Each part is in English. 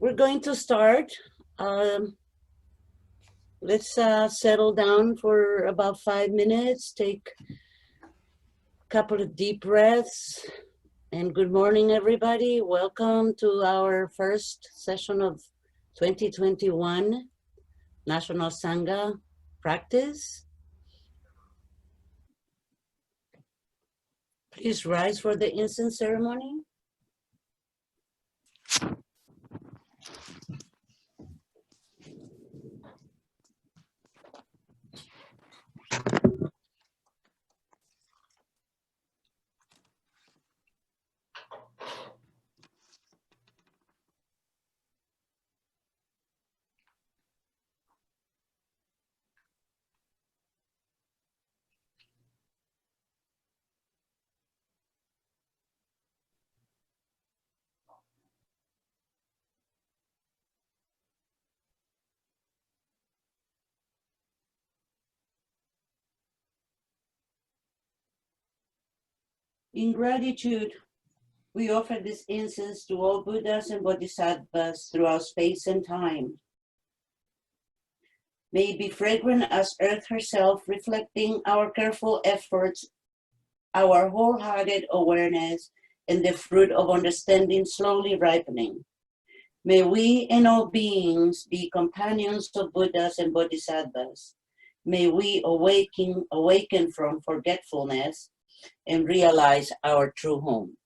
We're going to start. Let's settle down for about 5 minutes, take a couple of deep breaths, and good morning, everybody. Welcome to our first session of 2021 National Sangha practice. Please rise for the incense ceremony. In gratitude, we offer this incense to all Buddhas and Bodhisattvas throughout space and time. May it be fragrant as earth herself, reflecting our careful efforts, our wholehearted awareness, and the fruit of understanding slowly ripening. May we and all beings be companions of Buddhas and Bodhisattvas. May we awaken from forgetfulness and realize our true home.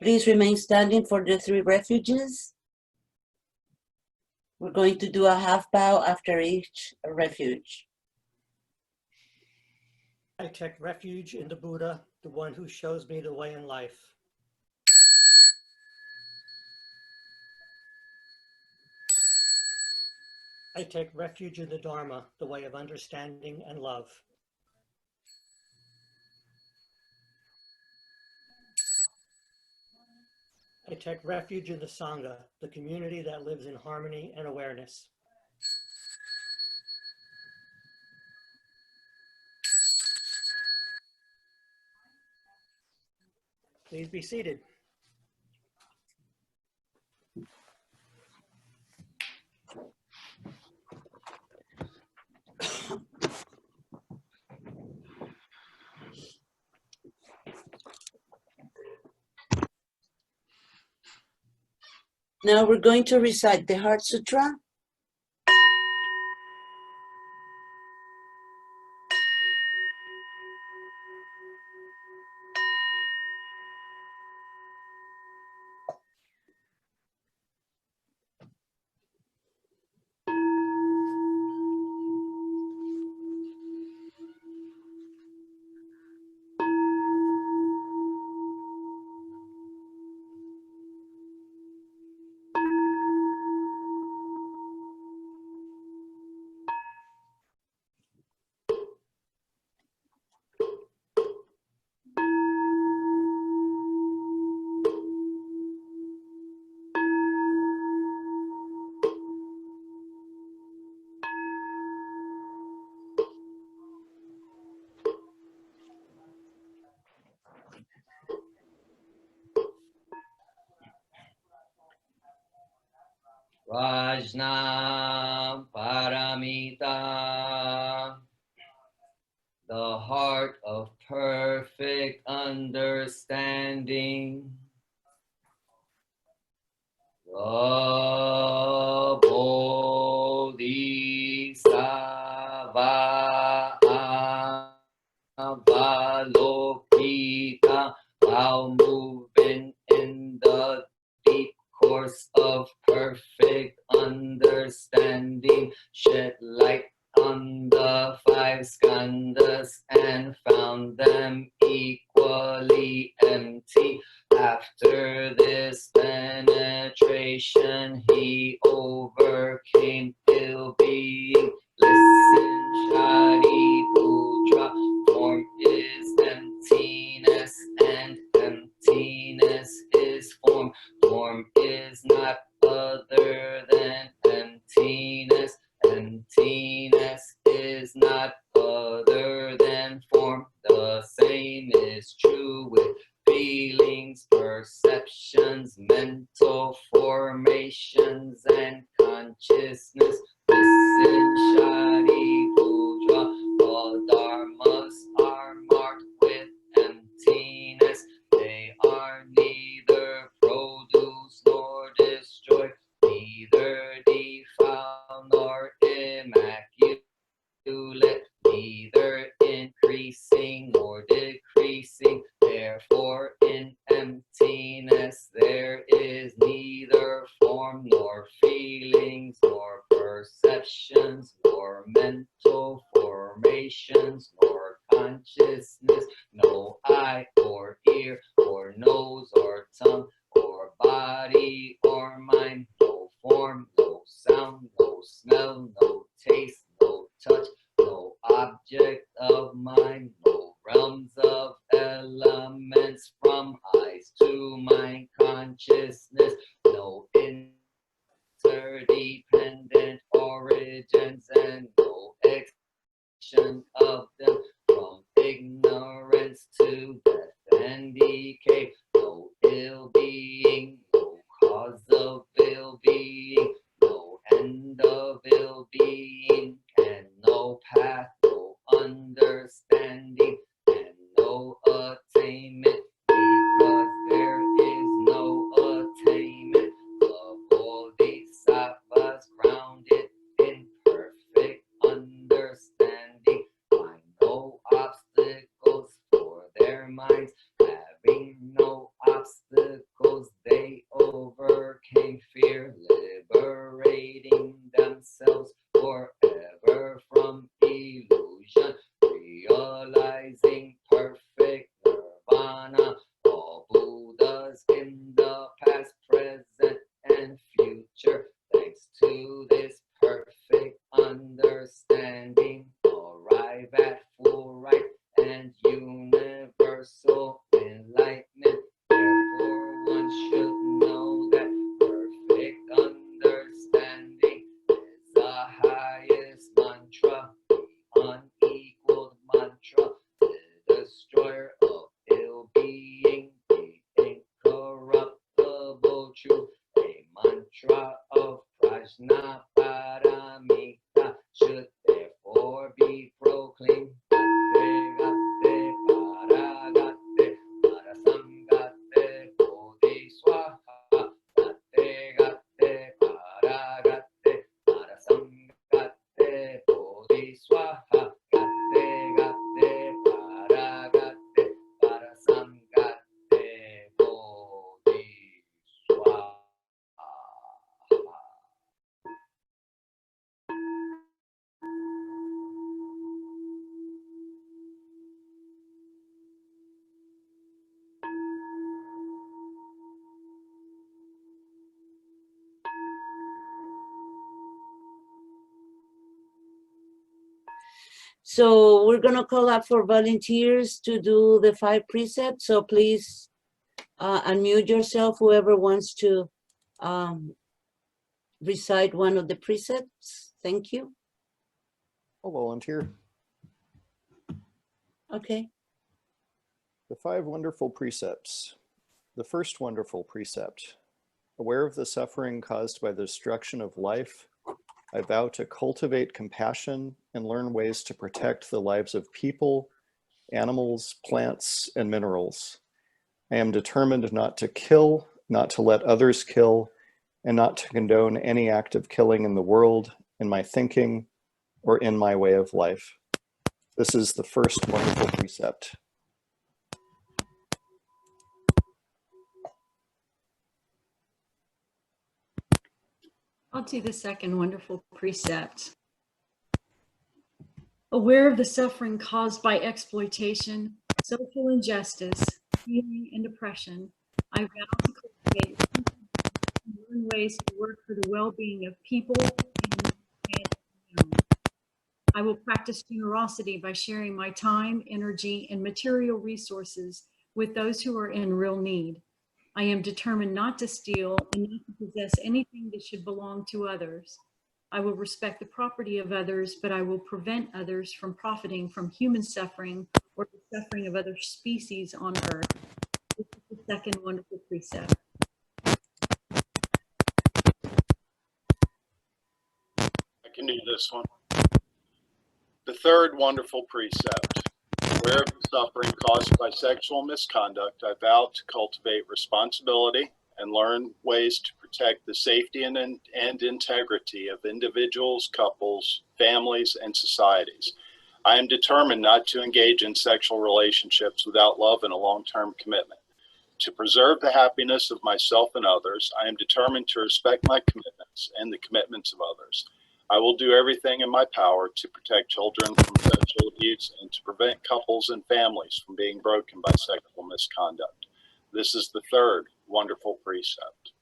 Please remain standing for the 3 refuges. We're going to do a half bow after each refuge. I take refuge in the Buddha, the one who shows me the way in life. I take refuge in the Dharma, the way of understanding and love. I take refuge in the Sangha, the community that lives in harmony and awareness. Please be seated. Now we're going to recite the Heart Sutra. Rajna Paramita, the heart of perfect understanding. The Bodhisattva Avalokita, while moving in the deep course of perfect understanding, shed light on the 5 skandhas and found them equally empty. After this penetration, he overcame ill being. Listen, Shariputra, form is emptiness, and emptiness is form. Form is not other than emptiness. Emptiness is not other other than form. The same is true with feelings, perceptions, mental formations, and consciousness. Listen, Shadi Pujra, all dharmas are marked with emptiness. They are neither produced nor destroyed, neither defiled nor immaculate, neither increasing nor decreasing. Therefore, in emptiness there is neither form nor feelings nor perceptions nor mental formations nor consciousness, no eye or ear or nose or tongue or body or mind, no form, no sound, no smell, no taste, no touch, no object of mind, no realms of elements from eyes to mind consciousness, no interdependent origins and no extension of them from ignorance to death and decay, no ill-being, no cause of ill-being, no end of ill-being, and no path, no understanding, and no attainment, because there is no attainment. The bodhisattvas grounded in perfect understanding find no obstacles for their minds. Having no obstacles, they overcame fear, liberating themselves forever from illusion, realizing perfect nirvana. All Buddhas in the past, present, and future, thanks to this perfect understanding, arrive at full right and universal enlightenment. Therefore, one should know that perfect understanding is the highest mantra, the unequaled mantra, the destroyer of ill-being, the incorruptible truth, a mantra of Prajnaparamita should therefore be proclaimed. Gatte, gatte, paragatte, parasamgatte, bodhiswaha. Gatte, gatte, paragatte, parasamgatte, bodhiswaha. Gatte, gatte, paragatte, parasamgatte, bodhiswaha. So we're gonna call up for volunteers to do the 5 precepts. So please unmute yourself, whoever wants to recite one of the precepts. Thank you. I'll volunteer. Okay. The 5 wonderful precepts. The first wonderful precept. Aware of the suffering caused by the destruction of life, I vow to cultivate compassion and learn ways to protect the lives of people, animals, plants, and minerals. I am determined not to kill, not to let others kill, and not to condone any act of killing in the world, in my thinking, or in my way of life. This is the first wonderful precept. I'll do the second wonderful precept. Aware of the suffering caused by exploitation, social injustice, stealing, and oppression, I vow to cultivate and learn ways to work for the well-being of people, animals, and animals. I will practice generosity by sharing my time, energy, and material resources with those who are in real need. I am determined not to steal and not to possess anything that should belong to others. I will respect the property of others, but I will prevent others from profiting from human suffering or the suffering of other species on earth. This is the second wonderful precept. I can do this one. The third wonderful precept. Aware of the suffering caused by sexual misconduct, I vow to cultivate responsibility and learn ways to protect the safety and integrity of individuals, couples, families, and societies. I am determined not to engage in sexual relationships without love and a long-term commitment. To preserve the happiness of myself and others, I am determined to respect my commitments and the commitments of others. I will do everything in my power to protect children from sexual abuse and to prevent couples and families from being broken by sexual misconduct. This is the third wonderful precept.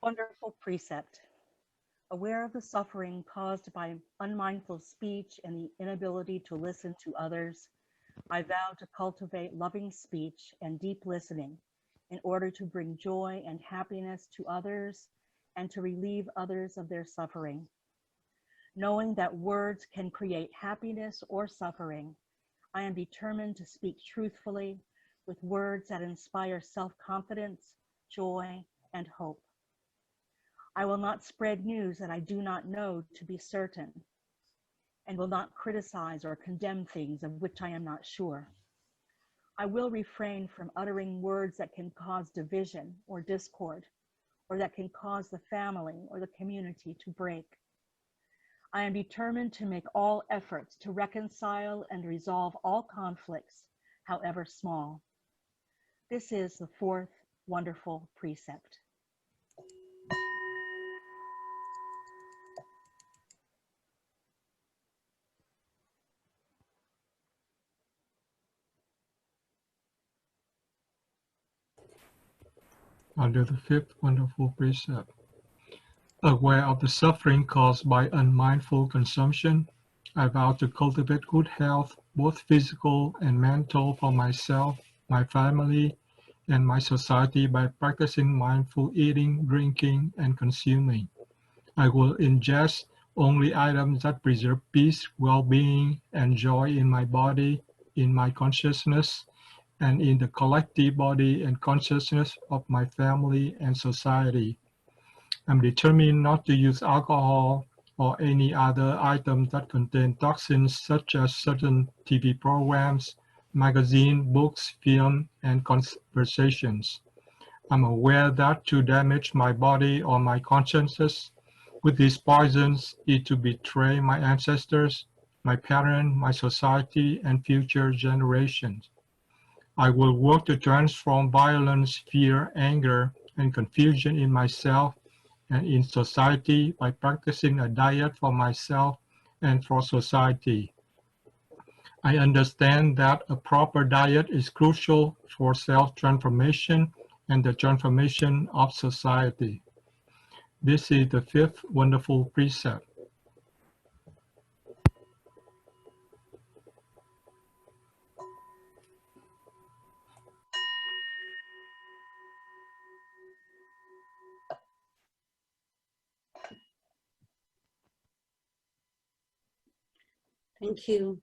Wonderful precept. Aware of the suffering caused by unmindful speech and the inability to listen to others, I vow to cultivate loving speech and deep listening in order to bring joy and happiness to others and to relieve others of their suffering. Knowing that words can create happiness or suffering, I am determined to speak truthfully with words that inspire self-confidence, joy, and hope. I will not spread news that I do not know to be certain, and will not criticize or condemn things of which I am not sure. I will refrain from uttering words that can cause division or discord, or that can cause the family or the community to break. I am determined to make all efforts to reconcile and resolve all conflicts, however small. This is the fourth wonderful precept. Under the fifth wonderful precept, aware of the suffering caused by unmindful consumption, I vow to cultivate good health, both physical and mental, for myself, my family, and my society by practicing mindful eating, drinking, and consuming. I will ingest only items that preserve peace, well-being, and joy in my body, in my consciousness, and in the collective body and consciousness of my family and society. I'm determined not to use alcohol or any other items that contain toxins such as certain TV programs, magazine, books, film, and conversations. I'm aware that to damage my body or my consciences with these poisons is to betray my ancestors, my parents, my society, and future generations. I will work to transform violence, fear, anger, and confusion in myself and in society by practicing a diet for myself and for society. I understand that a proper diet is crucial for self-transformation and the transformation of society. This is the fifth wonderful precept. Thank you.